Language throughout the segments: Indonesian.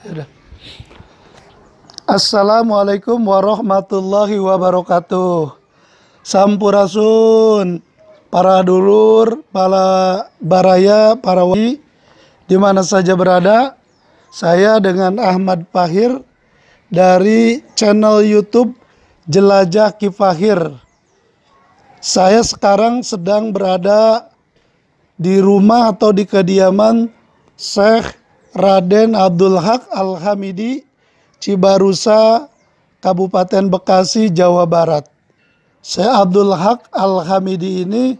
Yaudah. Assalamualaikum warahmatullahi wabarakatuh. Sampurasun, para dulur, para baraya, para wali, di mana saja berada. Saya dengan Ahmad Fahir dari channel YouTube Jelajah Ki Fahir. Saya sekarang sedang berada di rumah atau di kediaman Syekh Raden Abdul Haq Al-Hamidi, Cibarusa, Kabupaten Bekasi, Jawa Barat. Syekh Abdul Haq Al-Hamidi ini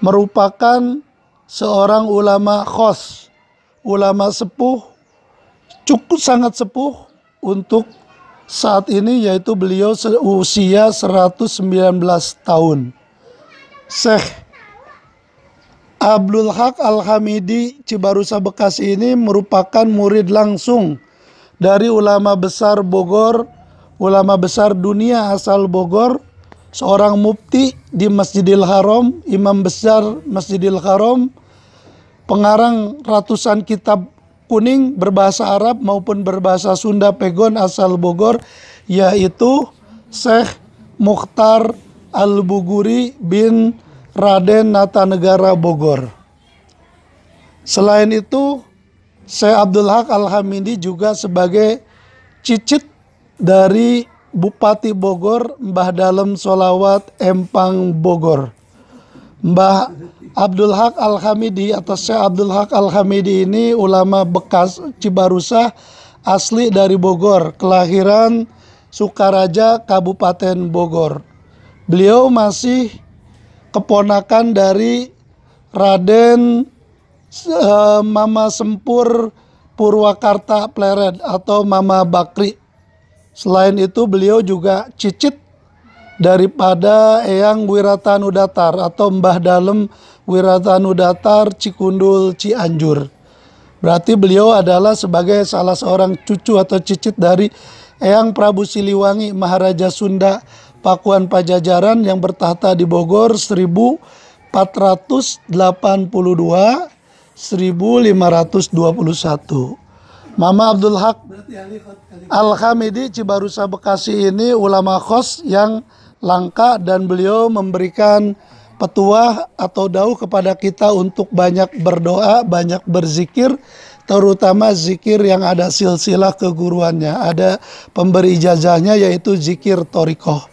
merupakan seorang ulama khos, ulama sepuh, cukup sangat sepuh untuk saat ini, yaitu beliau usia 119 tahun. Syekh Abdul Haq Al-Hamidi Cibarusa Bekasi ini merupakan murid langsung dari ulama besar Bogor, ulama besar dunia asal Bogor, seorang mufti di Masjidil Haram, imam besar Masjidil Haram, pengarang ratusan kitab kuning berbahasa Arab maupun berbahasa Sunda Pegon asal Bogor, yaitu Syekh Mukhtar Al-Buguri bin Raden Natanegara Bogor. Selain itu, Syekh Abdul Haq Al-Hamidi juga sebagai cicit dari Bupati Bogor, Mbah Dalem Solawat Empang Bogor. Mbah Abdul Haq Al-Hamidi atau Syekh Abdul Haq Al-Hamidi ini ulama bekas Cibarusa, asli dari Bogor, kelahiran Sukaraja, Kabupaten Bogor. Beliau masih keponakan dari Raden Mama Sempur Purwakarta Pleret atau Mama Bakri. Selain itu beliau juga cicit daripada Eyang Wiratanudatar atau Mbah Dalem Wiratanudatar Cikundul Cianjur. Berarti beliau adalah sebagai salah seorang cucu atau cicit dari Eyang Prabu Siliwangi Maharaja Sunda Pakuan Pajajaran yang bertahta di Bogor 1482 1521. Mama Abdul Haq Al-Hamidi Cibarusa Bekasi ini ulama khos yang langka, dan beliau memberikan petuah atau dauh kepada kita untuk banyak berdoa, banyak berzikir, terutama zikir yang ada silsilah keguruannya, ada pemberi ijazahnya, yaitu zikir thoriqoh.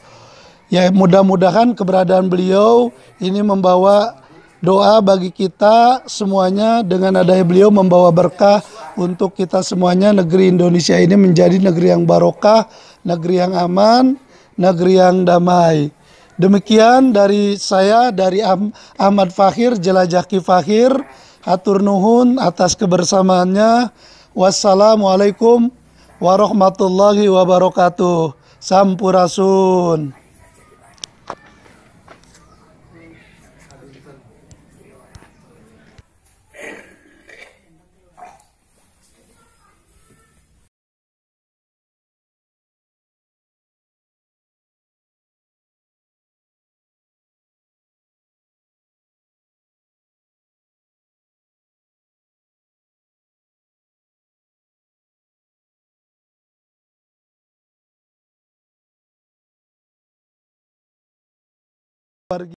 Ya, mudah-mudahan keberadaan beliau ini membawa doa bagi kita semuanya, dengan adanya beliau membawa berkah untuk kita semuanya. Negeri Indonesia ini menjadi negeri yang barokah, negeri yang aman, negeri yang damai. Demikian dari saya, dari Ahmad Fahir, Jelajah Ki Fahir. Hatur nuhun atas kebersamaannya. Wassalamualaikum warahmatullahi wabarakatuh. Sampurasun.